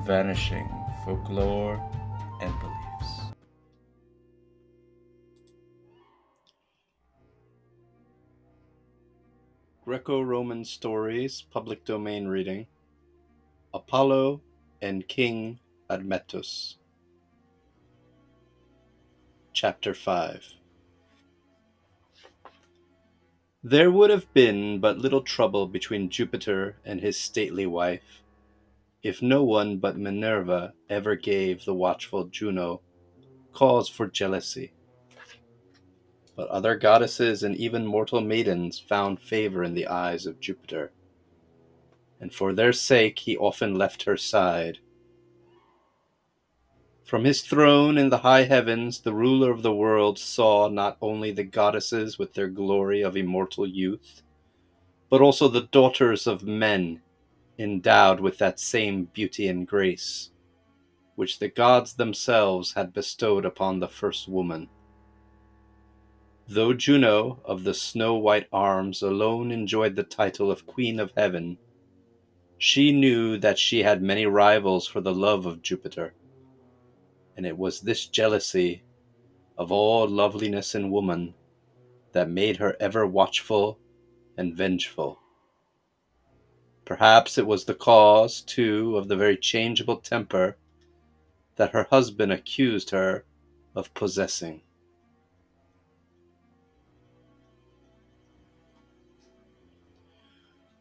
vanishing folklore and beliefs. Greco-Roman stories, public domain reading. Apollo and King Admetus. Chapter 5. There would have been but little trouble between Jupiter and his stately wife, if no one but Minerva ever gave the watchful Juno cause for jealousy. But other goddesses and even mortal maidens found favor in the eyes of Jupiter, and for their sake he often left her side. From his throne in the high heavens, the ruler of the world saw not only the goddesses with their glory of immortal youth, but also the daughters of men endowed with that same beauty and grace, which the gods themselves had bestowed upon the first woman. Though Juno of the snow-white arms alone enjoyed the title of Queen of Heaven, she knew that she had many rivals for the love of Jupiter, and it was this jealousy of all loveliness in woman that made her ever watchful and vengeful. Perhaps it was the cause, too, of the very changeable temper that her husband accused her of possessing.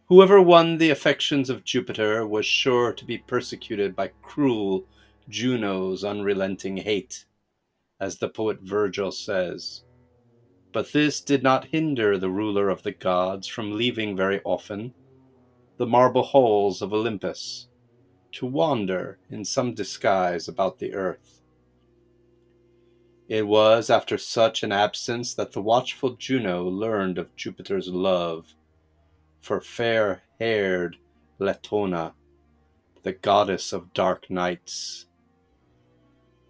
Whoever won the affections of Jupiter was sure to be persecuted by cruel Juno's unrelenting hate, as the poet Virgil says. But this did not hinder the ruler of the gods from leaving very often the marble halls of Olympus to wander in some disguise about the earth. It was after such an absence that the watchful Juno learned of Jupiter's love for fair-haired Latona, the goddess of dark nights.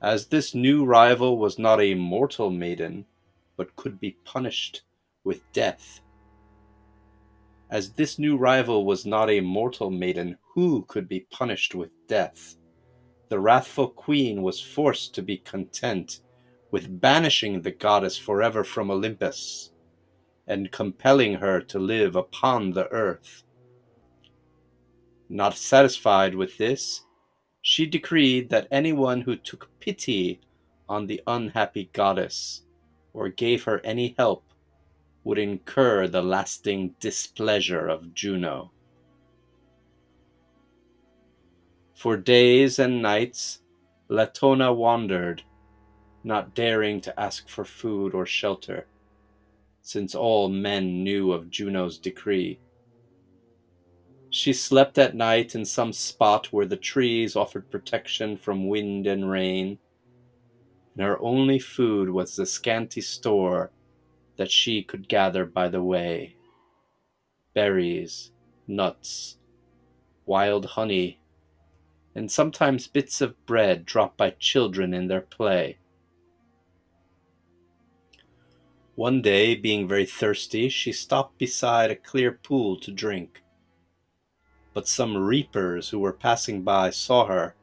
As this new rival was not a mortal maiden, but could be punished with death. As this new rival was not a mortal maiden who could be punished with death, the wrathful queen was forced to be content with banishing the goddess forever from Olympus, and compelling her to live upon the earth. Not satisfied with this, she decreed that anyone who took pity on the unhappy goddess, or gave her any help, would incur the lasting displeasure of Juno. For days and nights, Latona wandered, not daring to ask for food or shelter, since all men knew of Juno's decree. She slept at night in some spot where the trees offered protection from wind and rain, and her only food was the scanty store that she could gather by the way: berries, nuts, wild honey, and sometimes bits of bread dropped by children in their play. One day, being very thirsty, she stopped beside a clear pool to drink. But some reapers who were passing by saw her,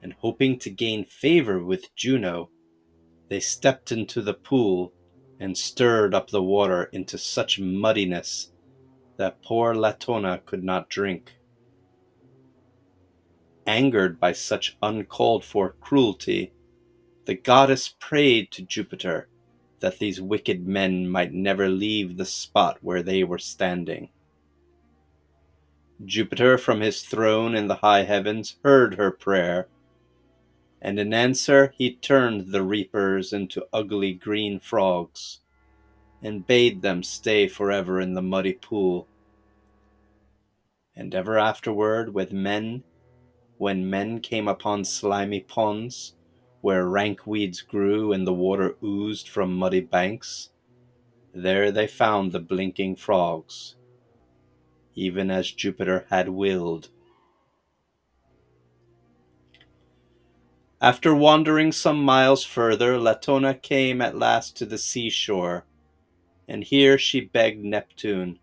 and hoping to gain favor with Juno, they stepped into the pool and stirred up the water into such muddiness that poor Latona could not drink. Angered by such uncalled for cruelty, the goddess prayed to Jupiter that these wicked men might never leave the spot where they were standing. Jupiter from his throne in the high heavens heard her prayer, and in answer he turned the reapers into ugly green frogs, and bade them stay forever in the muddy pool. And ever afterward, when men came upon slimy ponds, where rank weeds grew and the water oozed from muddy banks, there they found the blinking frogs, even as Jupiter had willed. After wandering some miles further, Latona came at last to the seashore, and here she begged Neptune,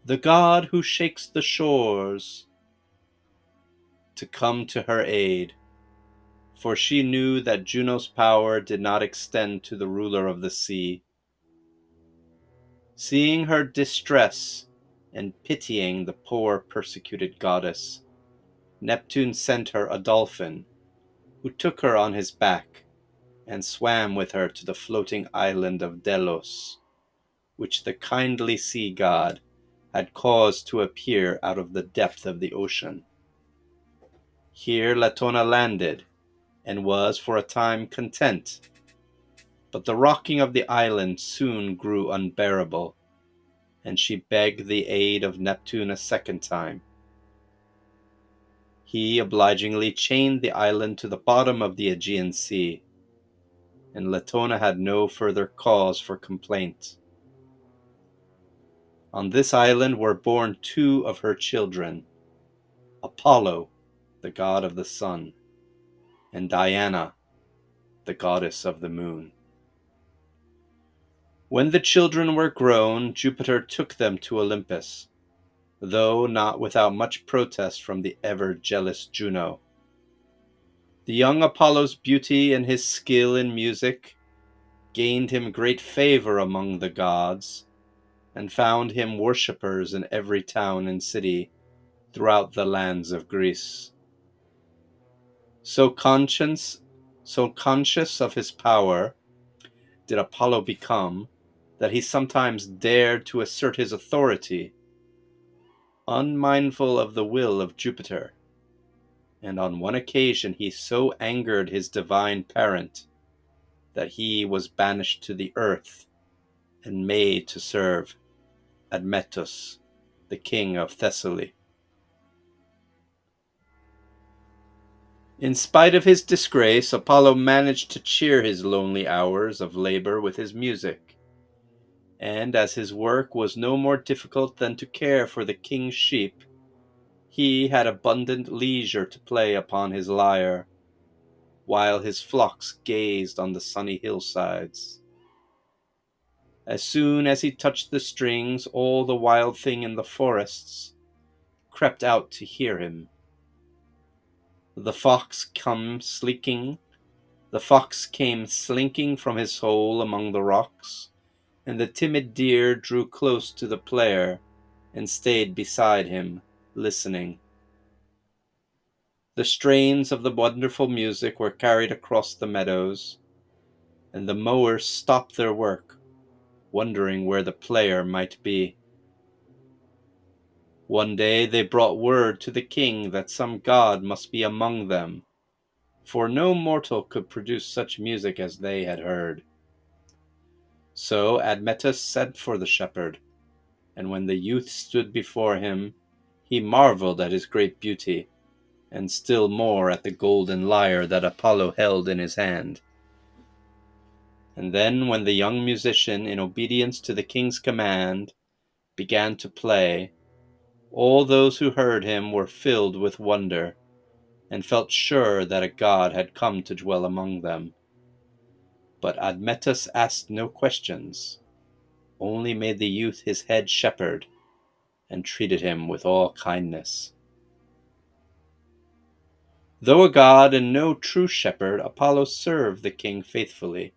"The god who shakes the shores, to come to her aid, for she knew that Juno's power did not extend to the ruler of the sea. Seeing her distress and pitying the poor persecuted goddess, Neptune sent her a dolphin, who took her on his back and swam with her to the floating island of Delos, which the kindly sea god had caused to appear out of the depth of the ocean. Here Latona landed, and was for a time content, but the rocking of the island soon grew unbearable, and she begged the aid of Neptune a second time. He obligingly chained the island to the bottom of the Aegean Sea, and Latona had no further cause for complaint. On this island were born two of her children, Apollo, the god of the sun, and Diana, the goddess of the moon. When the children were grown, Jupiter took them to Olympus, though not without much protest from the ever-jealous Juno. The young Apollo's beauty and his skill in music gained him great favor among the gods, and found him worshippers in every town and city throughout the lands of Greece. So conscious of his power did Apollo become, that he sometimes dared to assert his authority, unmindful of the will of Jupiter, and on one occasion he so angered his divine parent that he was banished to the earth and made to serve Admetus, the king of Thessaly. In spite of his disgrace, Apollo managed to cheer his lonely hours of labor with his music, and as his work was no more difficult than to care for the king's sheep, he had abundant leisure to play upon his lyre, while his flocks gazed on the sunny hillsides. As soon as he touched the strings, all the wild thing in the forests crept out to hear him. The fox came slinking from his hole among the rocks, and the timid deer drew close to the player and stayed beside him, listening. The strains of the wonderful music were carried across the meadows, and the mowers stopped their work, wondering where the player might be. One day they brought word to the king that some god must be among them, for no mortal could produce such music as they had heard. So Admetus sent for the shepherd, and when the youth stood before him, he marveled at his great beauty, and still more at the golden lyre that Apollo held in his hand. And then when the young musician, in obedience to the king's command, began to play, all those who heard him were filled with wonder, and felt sure that a god had come to dwell among them. But Admetus asked no questions, only made the youth his head shepherd, and treated him with all kindness. Though a god and no true shepherd, Apollo served the king faithfully,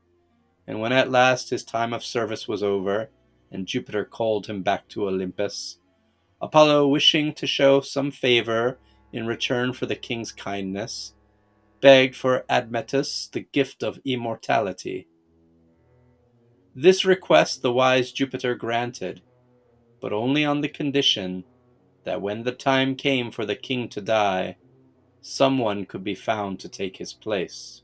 and when at last his time of service was over, and Jupiter called him back to Olympus, Apollo, wishing to show some favor in return for the king's kindness, begged for Admetus the gift of immortality. This request the wise Jupiter granted, but only on the condition that when the time came for the king to die, someone could be found to take his place.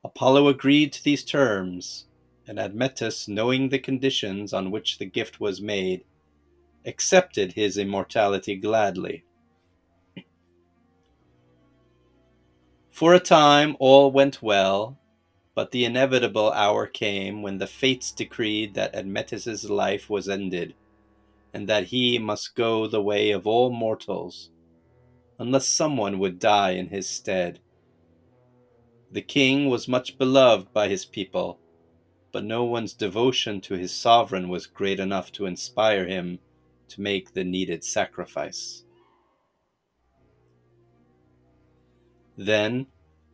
Apollo agreed to these terms, and Admetus, knowing the conditions on which the gift was made, accepted his immortality gladly. For a time all went well, but the inevitable hour came when the fates decreed that Admetus's life was ended, and that he must go the way of all mortals, unless someone would die in his stead. The king was much beloved by his people, but no one's devotion to his sovereign was great enough to inspire him to make the needed sacrifice. Then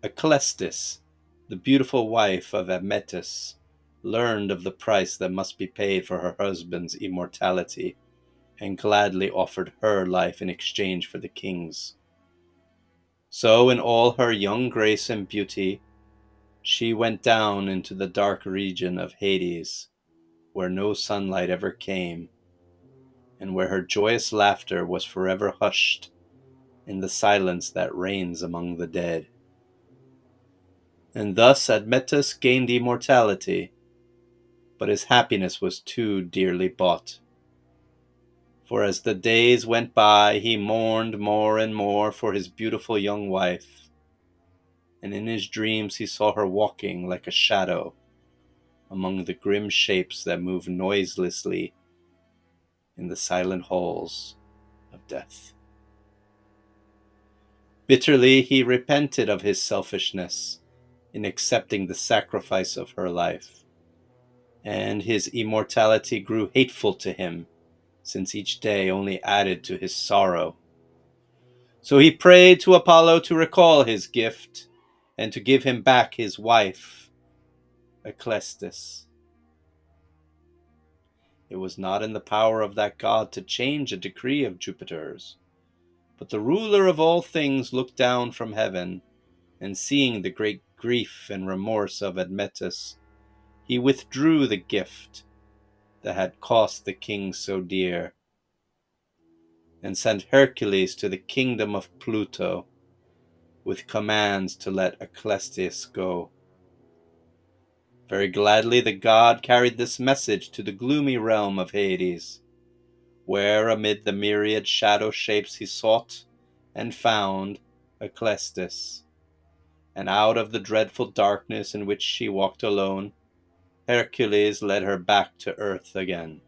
Aclestis, the beautiful wife of Admetus, learned of the price that must be paid for her husband's immortality, and gladly offered her life in exchange for the king's. So in all her young grace and beauty, she went down into the dark region of Hades, where no sunlight ever came, and where her joyous laughter was forever hushed in the silence that reigns among the dead. And thus Admetus gained immortality, but his happiness was too dearly bought. For as the days went by, he mourned more and more for his beautiful young wife, and in his dreams he saw her walking like a shadow among the grim shapes that move noiselessly in the silent halls of death. Bitterly he repented of his selfishness in accepting the sacrifice of her life, and his immortality grew hateful to him, since each day only added to his sorrow. So he prayed to Apollo to recall his gift, and to give him back his wife, Aclestis. It was not in the power of that god to change a decree of Jupiter's, but the ruler of all things looked down from heaven, and seeing the great grief and remorse of Admetus, he withdrew the gift that had cost the king so dear, and sent Hercules to the kingdom of Pluto with commands to let Aclestis go. Very gladly the god carried this message to the gloomy realm of Hades, where amid the myriad shadow shapes he sought and found Aclestis, and out of the dreadful darkness in which she walked alone, Hercules led her back to earth again.